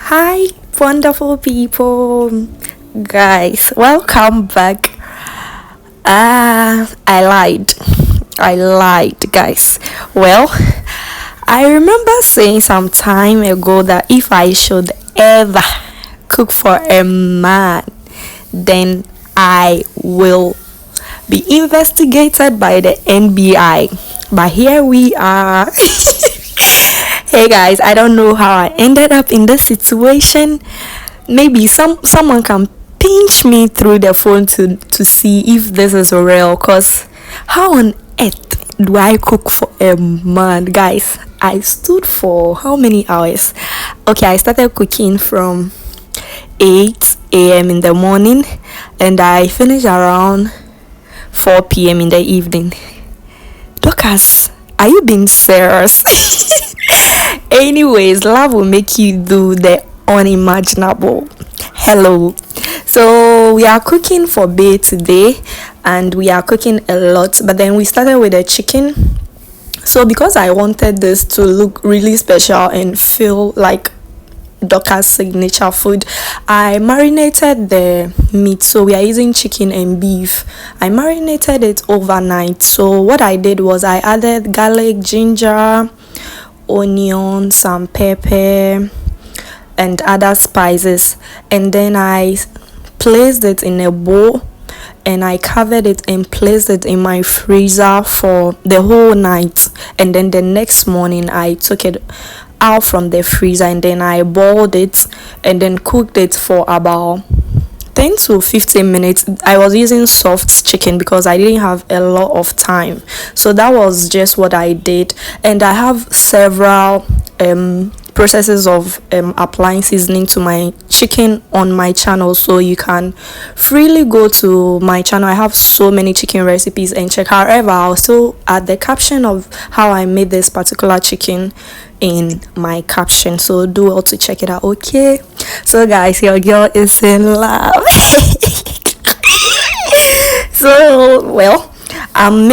Hi, wonderful people, guys. Welcome back. I lied, guys. Well, I remember saying some time ago that if I should ever cook for a man, then I will be investigated by the NBI. But here we are. Hey guys, I don't know how I ended up in this situation. Maybe someone can pinch me through the phone to see if this is real. Cause how on earth do I cook for a man, guys? I stood for how many hours? Okay, I started cooking from 8 a.m. in the morning, and I finished around 4 p.m. in the evening. Lucas, are you being serious? Anyways, love will make you do the unimaginable. Hello. So we are cooking for Bay today, and we are cooking a lot, but then we started with the chicken. So because I wanted this to look really special and feel like Doka's signature food, I marinated the meat. So we are using chicken and beef. I marinated it overnight. So what I did was I added garlic, ginger, onion, some pepper, and other spices, and then I placed it in a bowl and I covered it and placed it in my freezer for the whole night. And then the next morning I took it out from the freezer and then I boiled it and then cooked it for about 10 to 15 minutes. I was using soft chicken because I didn't have a lot of time, so that was just what I did. And I have several processes of applying seasoning to my chicken on my channel, so you can freely go to my channel. I have so many chicken recipes and check. However, I'll also add the caption of how I made this particular chicken in my caption, so do well to check it out. Okay, so guys, your girl is in love. So well, I'm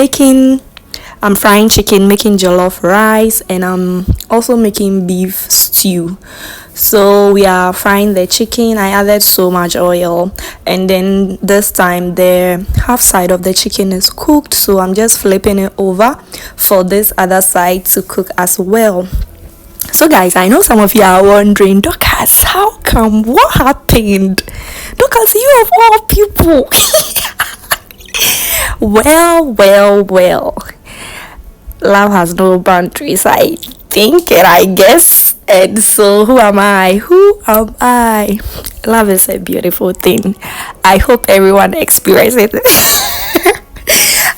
frying chicken, making jollof rice, and I'm also making beef stew. So we are frying the chicken. I added so much oil, and then this time the half side of the chicken is cooked, so I'm just flipping it over for this other side to cook as well. So guys, I know some of you are wondering, Dorcas, how come? What happened? Dorcas, you of all people. Well. Love has no boundaries, I think, and I guess. And so who am I? Love is a beautiful thing. I hope everyone experiences it.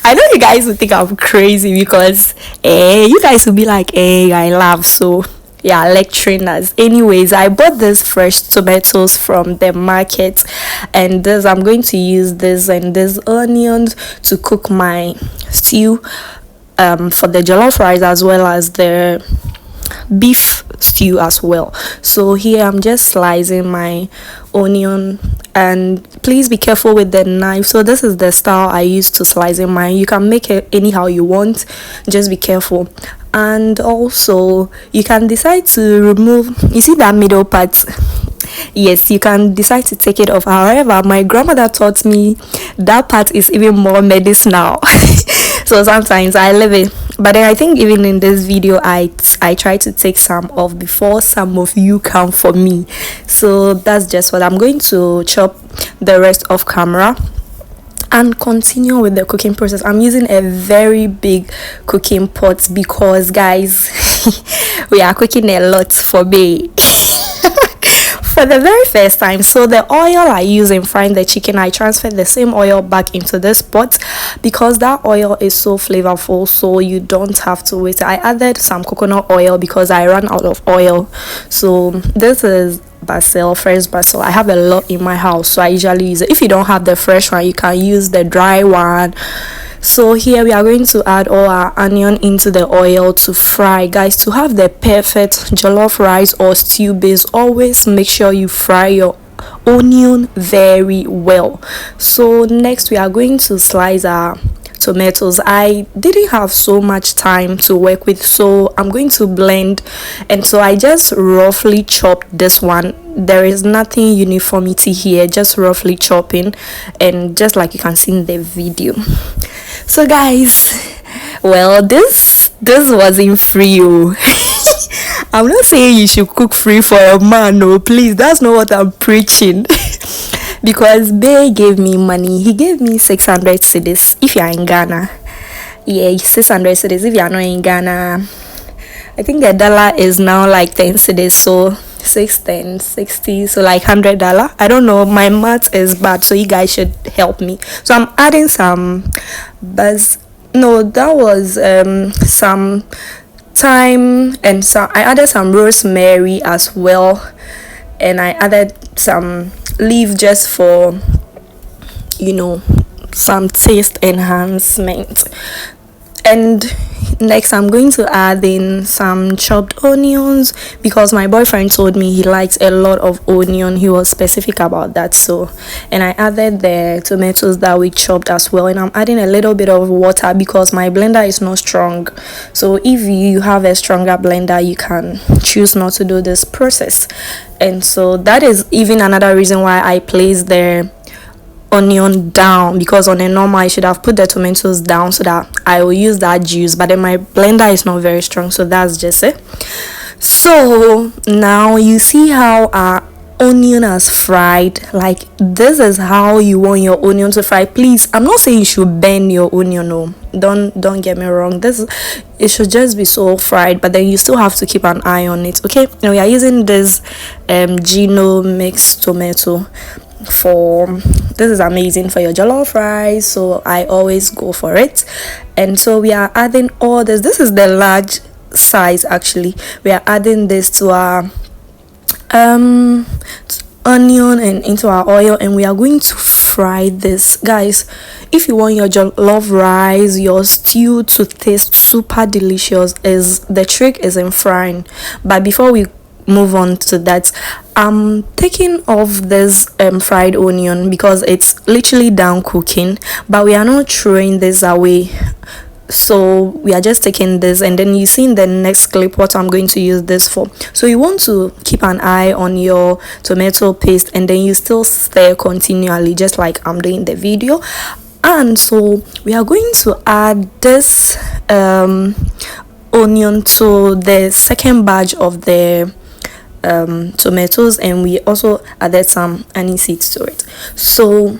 I know you guys will think I'm crazy because you guys will be like, hey, I love, so yeah, lecturing us. Anyways, I bought this fresh tomatoes from the market, and I'm going to use this and this onions to cook my stew for the jollof rice as well as the beef stew as well. So here I'm just slicing my onion, and please be careful with the knife. So this is the style I use to slicing mine. You can make it anyhow you want, just be careful. And also you can decide to remove, you see that middle part? Yes, you can decide to take it off. However, my grandmother taught me that part is even more medicinal. So sometimes I leave it, but then I think even in this video I try to take some off before some of you come for me. So that's just what I'm going to chop the rest of camera and continue with the cooking process. I'm using a very big cooking pot because guys, we are cooking a lot for me. For the very first time. So the oil I use in frying the chicken, I transferred the same oil back into this pot because that oil is so flavorful, so you don't have to waste it. I added some coconut oil because I ran out of oil. So this is basil, fresh basil. I have a lot in my house, so I usually use it. If you don't have the fresh one, you can use the dry one. So here we are going to add all our onion into the oil to fry. Guys, to have the perfect jollof rice or stew base, always make sure you fry your onion very well. So next we are going to slice our tomatoes. I didn't have so much time to work with, so I'm going to blend, and so I just roughly chopped this one. There is nothing uniformity here, just roughly chopping, and just like you can see in the video. So guys, well, this wasn't free. I'm not saying you should cook free for a man, no, please, that's not what I'm preaching. Because Bay gave me money. He gave me 600 cedis if you're in Ghana. Yeah, 600 cedis if you're not in Ghana. I think the dollar is now like 10 cedis, so 6, 10, 60, so like $100. I don't know, my math is bad, so you guys should help me. So I'm adding some that was some thyme, and I added some rosemary as well, and I added some leaf just for some taste enhancement. And next I'm going to add in some chopped onions, because my boyfriend told me he likes a lot of onion. He was specific about that. So, and I added the tomatoes that we chopped as well, and I'm adding a little bit of water because my blender is not strong. So if you have a stronger blender, you can choose not to do this process. And so that is even another reason why I placed the onion down, because on a normal I should have put the tomatoes down so that I will use that juice, but then my blender is not very strong, so that's just it. So now you see how our onion has fried. Like, this is how you want your onion to fry. Please, I'm not saying you should bend your onion, no, don't get me wrong, it should just be so fried, but then you still have to keep an eye on it. Okay, now we are using this Gino mixed tomato. This is amazing for your jollof rice, so I always go for it. And so we are adding all this is the large size. Actually, we are adding this to our onion and into our oil, and we are going to fry this. Guys, if you want your jollof rice, your stew to taste super delicious, the trick is in frying. But before we move on to that, I'm taking off this fried onion because it's literally done cooking, but we are not throwing this away. So we are just taking this, and then you see in the next clip what I'm going to use this for. So you want to keep an eye on your tomato paste, and then you still stir continually, just like I'm doing the video. And so we are going to add this onion to the second batch of the tomatoes, and we also added some anise seeds to it. So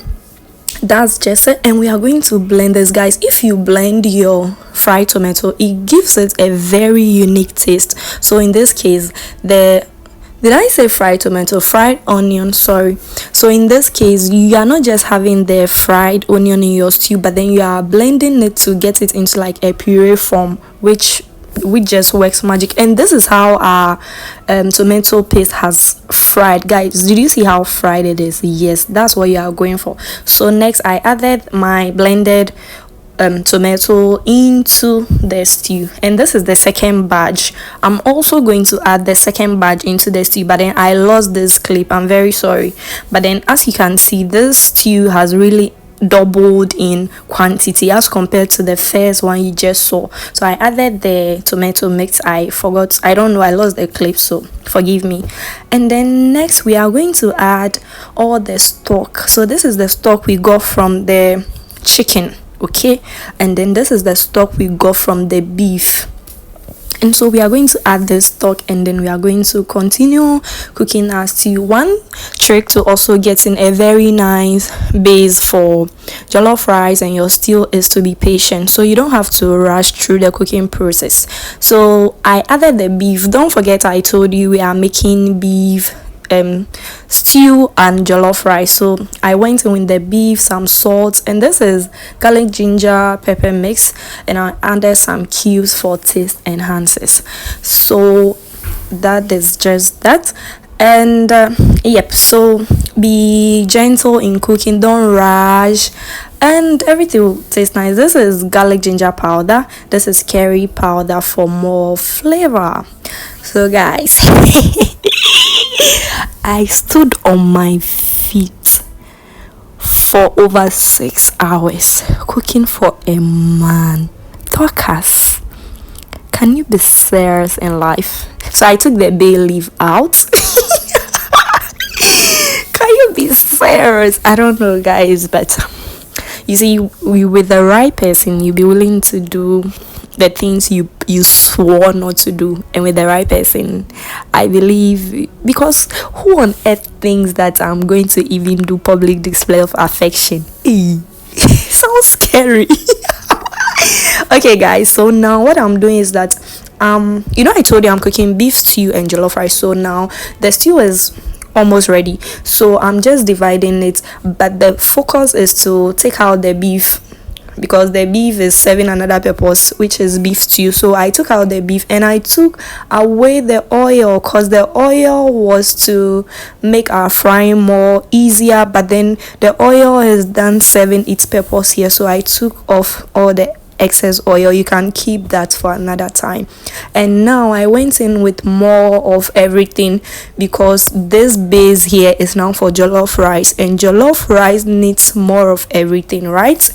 that's just it, and we are going to blend this. Guys, if you blend your fried tomato, it gives it a very unique taste. So in this case, did I say fried tomato? Fried onion, sorry. So in this case, you are not just having the fried onion in your stew, but then you are blending it to get it into like a puree form, which just works magic. And this is how our tomato paste has fried. Guys, did you see how fried it is? Yes, that's what you are going for. So next, I added my blended tomato into the stew, and this is the second batch. I'm also going to add the second batch into the stew, but then I lost this clip, I'm very sorry. But then as you can see, this stew has really doubled in quantity as compared to the first one you just saw. So I added the tomato mix. I don't know, I lost the clip, so forgive me. And then next we are going to add all the stock. So this is the stock we got from the chicken, okay, and then this is the stock we got from the beef. And so we are going to add this stock, and then we are going to continue cooking our stew. One trick to also getting a very nice base for jollof rice and your stew is to be patient, so you don't have to rush through the cooking process. So I added the beef. Don't forget, I told you we are making beef stew and jollof rice. So I went in with the beef, some salt, and this is garlic ginger pepper mix, and I added some cubes for taste enhancers. So that is just that. And yep, so be gentle in cooking, don't rush, and everything will taste nice. This is garlic ginger powder, this is curry powder for more flavor. So guys, I stood on my feet for over 6 hours. Cooking for a man. Talkers, can you be serious in life? So I took the bay leaf out. Can you be serious? I don't know, guys, but you see, with the right person, you'll be willing to do the things you swore not to do. And with the right person, I believe, because who on earth thinks that I'm going to even do public display of affection? Sounds scary. Okay, guys, so now what I'm doing is that I told you I'm cooking beef stew and jollof rice. So now the stew is almost ready, so I'm just dividing it, but the focus is to take out the beef, because the beef is serving another purpose, which is beef stew. So I took out the beef and I took away the oil, because the oil was to make our frying more easier, but then the oil is done serving its purpose here. So I took off all the excess oil. You can keep that for another time. And now I went in with more of everything, because this base here is now for jollof rice, and jollof rice needs more of everything, right?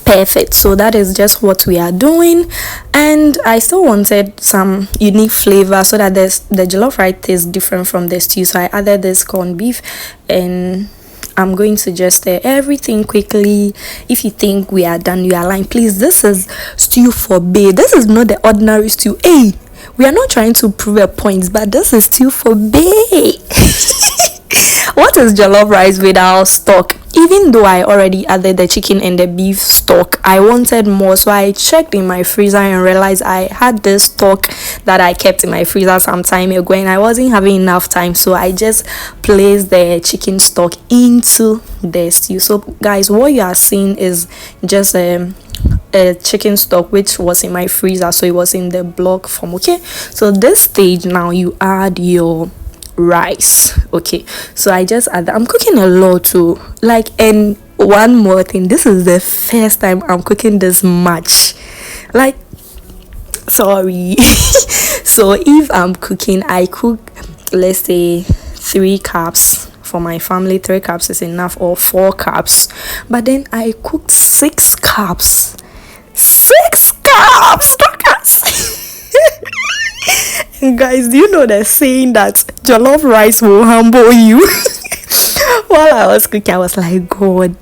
Perfect. So that is just what we are doing, and I still wanted some unique flavor so that the jollof rice is different from the stew. So I added this corned beef, and I'm going to just stir everything quickly. If you think we are done, you are lying. Please, this is stew for bae. This is not the ordinary stew. Hey, we are not trying to prove a point, but this is stew for bae. What is jollof rice without stock? Even though I already added the chicken and the beef stock, I wanted more, so I checked in my freezer and realized I had this stock that I kept in my freezer some time ago, and I wasn't having enough time, so I just placed the chicken stock into the stew. So guys, what you are seeing is just a chicken stock which was in my freezer, so it was in the block form. Okay, so this stage now you add your rice. Okay, so I just add that. I'm cooking a lot too, and one more thing, this is the first time I'm cooking this much, sorry. So if I'm cooking, I cook, let's say 3 cups for my family. 3 cups is enough, or 4 cups, but then I cooked 6 cups. 6 cups. Guys, do you know the saying that jollof rice will humble you? While I was cooking, I was like, God,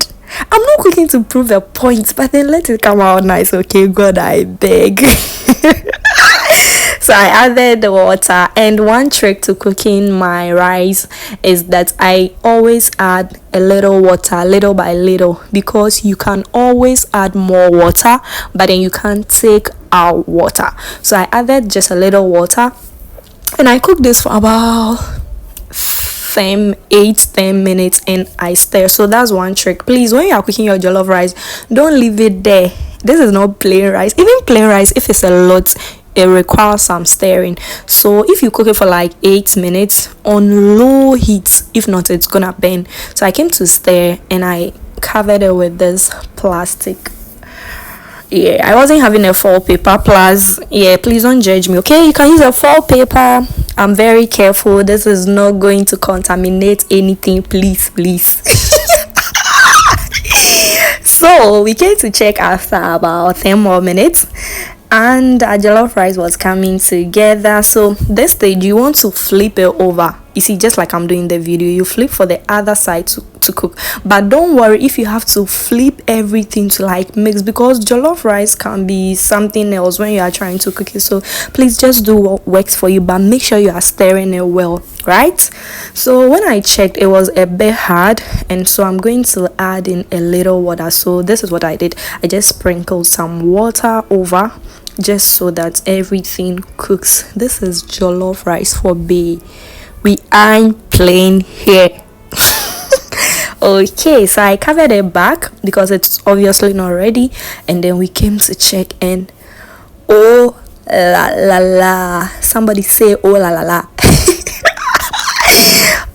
I'm not cooking to prove a point, but then let it come out nice. Okay, God, I beg. So I added the water, and one trick to cooking my rice is that I always add a little water, little by little, because you can always add more water, but then you can't take out water. So I added just a little water, and I cooked this for about 8-10 minutes, and I stir. So that's one trick. Please, when you are cooking your jollof rice, don't leave it there. This is not plain rice. Even plain rice, if it's a lot, it requires some stirring. So if you cook it for 8 minutes on low heat, if not, it's gonna burn. So I came to stir, and I covered it with this plastic. I wasn't having a foil paper, plus please don't judge me, okay? You can use a foil paper. I'm very careful. This is not going to contaminate anything, please. So we came to check after about 10 more minutes, and our jollof rice was coming together. So this stage, you want to flip it over. You see, just like I'm doing the video, you flip for the other side to cook. But don't worry if you have to flip everything to mix, because jollof rice can be something else when you are trying to cook it. So please just do what works for you, but make sure you are stirring it well, right? So when I checked, it was a bit hard, and so I'm going to add in a little water. So this is what I did. I just sprinkled some water over, just so that everything cooks. This is jollof rice for bae. We aren't playing here. Okay, so I covered it back because it's obviously not ready, and then we came to check, and oh la la la, somebody say oh la la la.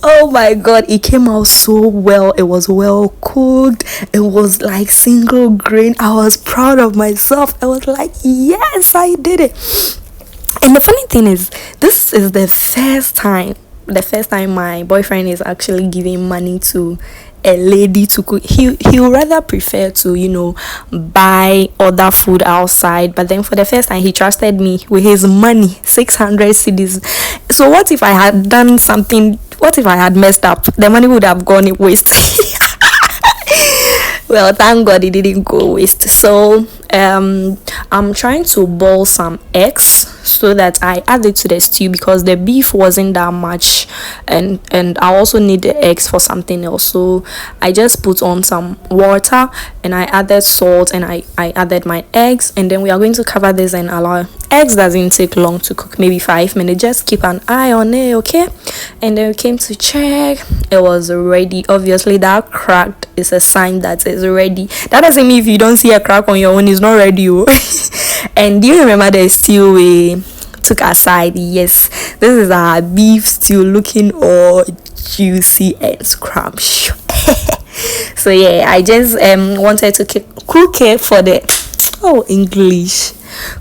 Oh my God, it came out so well. It was well cooked. It was single grain. I was proud of myself. I was like, yes, I did it. And the funny thing is, this is the first time the first time my boyfriend is actually giving money to a lady to cook. He would rather prefer to, buy other food outside, but then for the first time he trusted me with his money, 600 cedis. So what if I had done something? What if I had messed up? The money would have gone waste. Well, thank God it didn't go waste. So I'm trying to boil some eggs so that I add it to the stew, because the beef wasn't that much, and I also need the eggs for something else. So I just put on some water and I added salt, and I added my eggs, and then we are going to cover this and allow. Eggs doesn't take long to cook, maybe 5 minutes. Just keep an eye on it, okay? And then we came to check, it was ready. Obviously that cracked is a sign that it's ready. That doesn't mean if you don't see a crack on your own, it's not ready. And do you remember the stew we took aside? Yes, this is our beef stew, looking all juicy and scrumptious. So yeah, I just wanted to cook it for the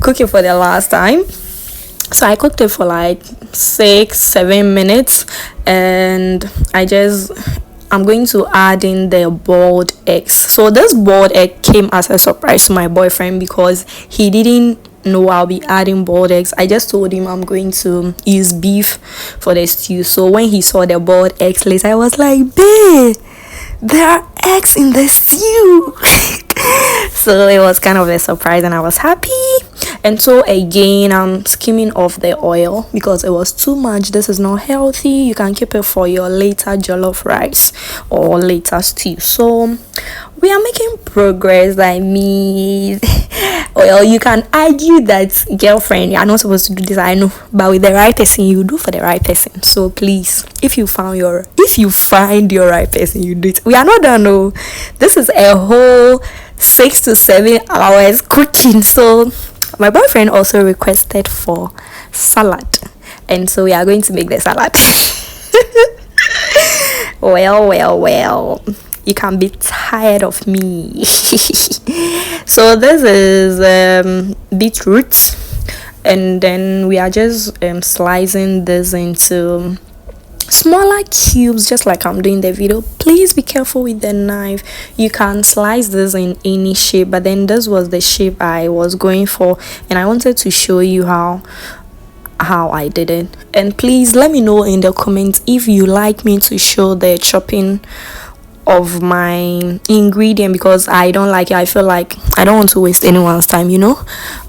cook it for the last time. So I cooked it for like 6-7 minutes, and I'm going to add in the boiled eggs. So this boiled egg came as a surprise to my boyfriend, because he didn't know I'll be adding boiled eggs. I just told him I'm going to use beef for the stew. So when he saw the boiled eggs later, I was like, babe, there are eggs in the stew. So it was kind of a surprise, and I was happy. And so again, I'm skimming off the oil because it was too much. This is not healthy. You can keep it for your later jollof rice or later stew. So we are making progress. I mean, well, you can argue that, girlfriend, you're not supposed to do this, I know, but with the right person, you do for the right person. So please, if you find your right person, you do it. We are not done. No, this is a whole 6 to 7 hours cooking. So my boyfriend also requested for salad, and so we are going to make the salad. Well, you can be tired of me. So this is beetroot, and then we are just slicing this into smaller cubes, just like I'm doing the video. Please be careful with the knife. You can slice this in any shape, but then this was the shape I was going for, and I wanted to show you how I did it. And please let me know in the comments if you like me to show the chopping of my ingredient, because I don't like it. I feel like I don't want to waste anyone's time,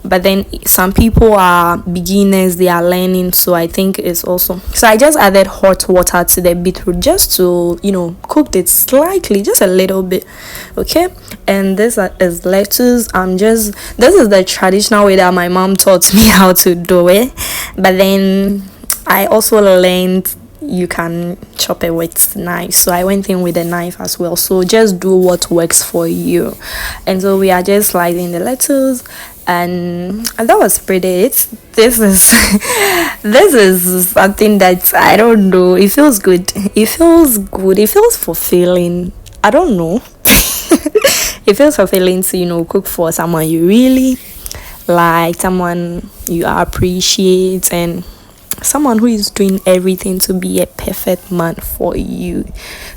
but then some people are beginners, they are learning, so I think it's also. So I just added hot water to the beetroot just to cook it slightly, just a little bit, okay? And this is lettuce. This is the traditional way that my mom taught me how to do it, but then I also learned you can chop it with knife, so I went in with a knife as well. So just do what works for you. And so we are just slicing the lettuce, and that was pretty it. This is this is something that I don't know, it feels good, it feels fulfilling. I don't know. It feels fulfilling to cook for someone you really like, someone you appreciate, and someone who is doing everything to be a perfect man for you.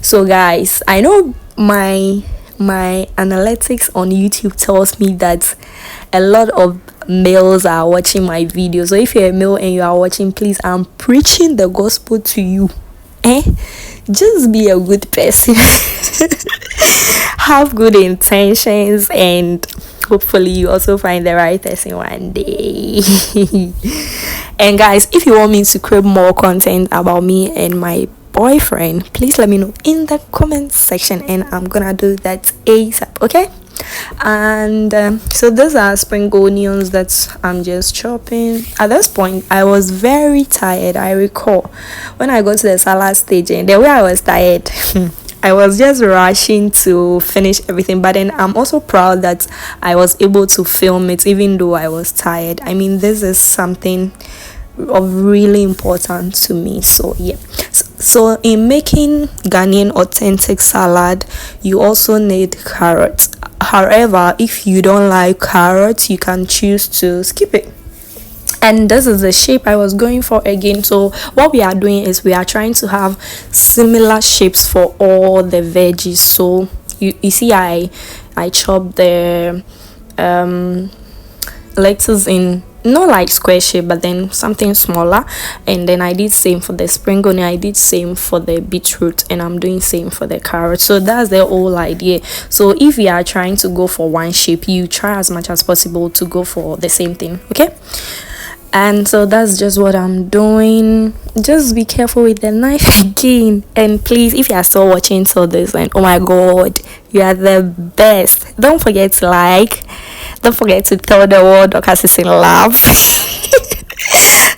So guys, I know my analytics on YouTube tells me that a lot of males are watching my videos. So if you're a male and you are watching, please, I'm preaching the gospel to you. Just be a good person. Have good intentions, and hopefully you also find the right person one day. And guys, if you want me to create more content about me and my boyfriend, please let me know in the comment section, and I'm gonna do that ASAP, okay? And so these are spring onions that I'm just chopping. At this point I was very tired. I recall when I got to the salad stage, and the way I was tired, I was just rushing to finish everything. But then I'm also proud that I was able to film it even though I was tired. I mean, this is something of really important to me. So yeah, so in making Ghanaian authentic salad, you also need carrots. However, if you don't like carrots, you can choose to skip it. and this is the shape I was going for again. So what we are doing is we are trying to have similar shapes for all the veggies. So you see, I chopped the lettuce in not like square shape, but then something smaller, and then I did same for the spring onion, I did same for the beetroot, and I'm doing same for the carrot. So that's the whole idea. So if you are trying to go for one shape, you try as much as possible to go for the same thing, okay? And so that's just what I'm doing. Just be careful with the knife again, and please, if you are still watching till this end, oh my god, you are the best. Don't forget to like, don't forget to tell the world Dorcas is in love.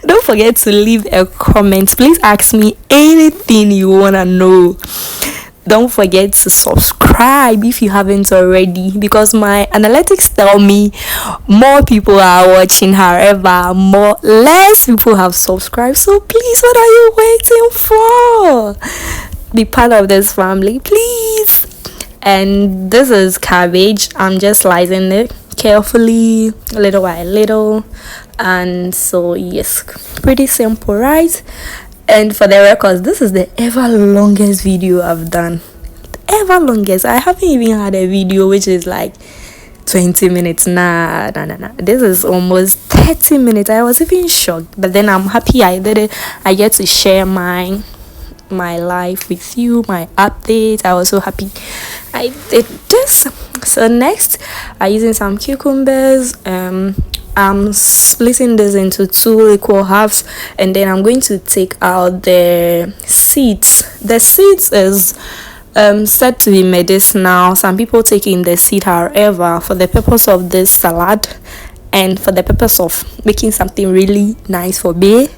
Don't forget to leave a comment. Please ask me anything you wanna know. Don't forget to subscribe if you haven't already, because my analytics tell me more people are watching, however less people have subscribed. So please, what are you waiting for? Be part of this family, please. And this is cabbage. I'm just slicing it carefully, little by little. And so yes, pretty simple, right? And for the records, this is the ever longest video I've done. Ever longest. I haven't even had a video which is like 20 minutes. Nah. This is almost 30 minutes. I was even shocked. But then I'm happy I did it. I get to share my life with you, my updates. I was so happy I did this. So next, I'm using some cucumbers. I'm splitting this into 2 equal halves, and then I'm going to take out the seeds. The seeds is said to be medicinal. Some people take in the seed, however, for the purpose of this salad and for the purpose of making something really nice for me,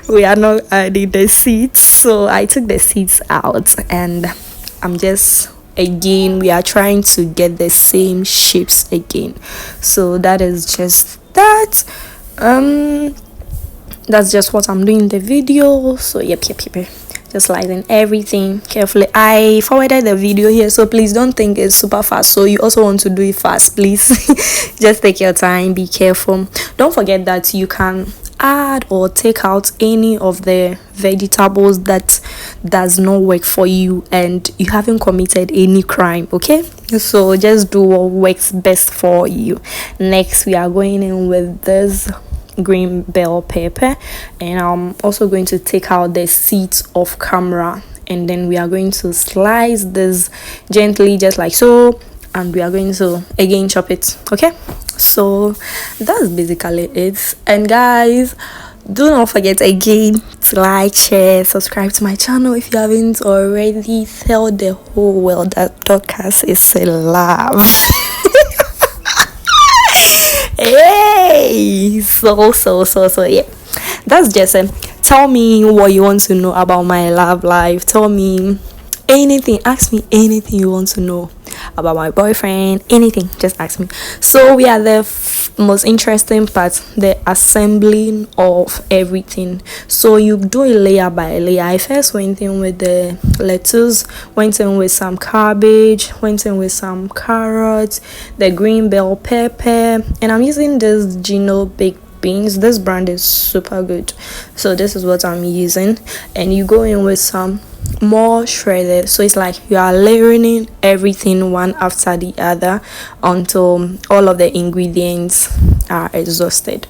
we are not adding the seeds. So I took the seeds out, and I'm just, again, we are trying to get the same shapes again. So that is just that. That's just what I'm doing in the video. So yep, just slicing everything carefully. I forwarded the video here, so please don't think it's super fast. So you also want to do it fast, please. Just take your time, be careful. Don't forget that you can add or take out any of the vegetables that does not work for you, and you haven't committed any crime, okay? So just do what works best for you. Next, we are going in with this green bell pepper, and I'm also going to take out the seeds of camera, and then we are going to slice this gently, just like so, and we are going to again chop it, okay? So that's basically it. And guys, do not forget again to like, share, subscribe to my channel if you haven't already. Tell the whole world that Dorcas is in love. Hey, so yeah, that's just it. Tell me what you want to know about my love life. Tell me anything, ask me anything you want to know about my boyfriend, anything, just ask me. So we are the most interesting part, the assembling of everything. So you do it layer by layer. I first went in with the lettuce, went in with some cabbage, went in with some carrots, the green bell pepper, and I'm using this Gino baked beans. This brand is super good, so this is what I'm using. And you go in with some more shredded, so it's like you are layering everything one after the other until all of the ingredients are exhausted.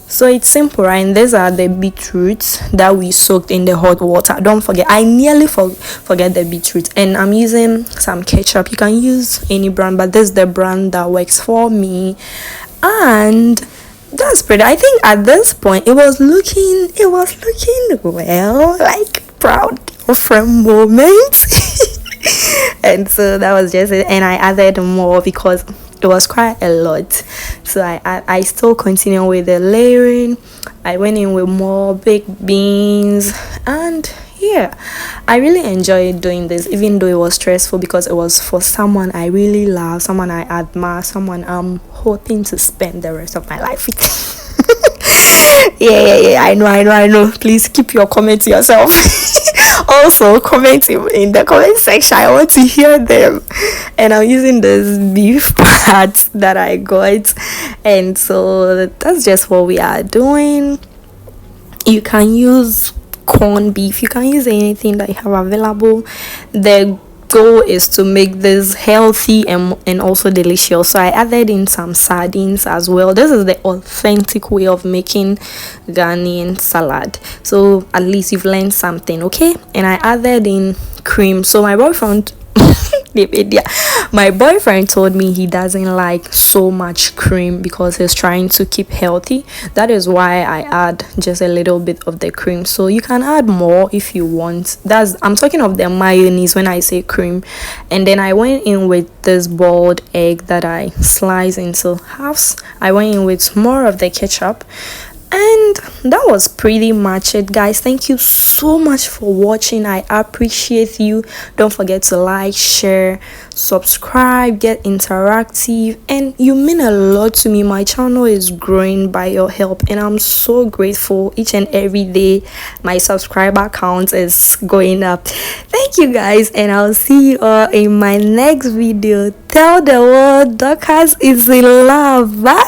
So it's simple, right? And these are the beetroots that we soaked in the hot water. Don't forget, I nearly forget the beetroot. And I'm using some ketchup. You can use any brand, but this is the brand that works for me. And that's pretty. I think at this point it was looking well, like proud girlfriend moment. And so that was just it, and I added more because it was quite a lot. So I still continue with the layering. I went in with more baked beans, and yeah, I really enjoyed doing this, even though it was stressful, because it was for someone I really love, someone I admire, someone I'm hoping to spend the rest of my life with. yeah, I know. Please keep your comments to yourself. Also comment in the comment section, I want to hear them. And I'm using this beef part that I got, And so that's just what we are doing. You can use corned beef, you can use anything that you have available. The goal is to make this healthy and also delicious. So I added in some sardines as well. This is the authentic way of making Ghanaian salad, so at least you've learned something. Okay, and I added in cream. So my boyfriend my boyfriend told me he doesn't like so much cream because he's trying to keep healthy. That is why I add just a little bit of the cream. So you can add more if you want. I'm talking of the mayonnaise when I say cream. And then I went in with this boiled egg that I sliced into halves. I went in with more of the ketchup, and that was pretty much it, guys. Thank you so much for watching. I appreciate you. Don't forget to like, share, subscribe, get interactive, and you mean a lot to me. My channel is growing by your help, and I'm so grateful. Each and every day my subscriber count is going up. Thank you, guys, and I'll see you all in my next video. Tell the world Dorcas is in love. Bye.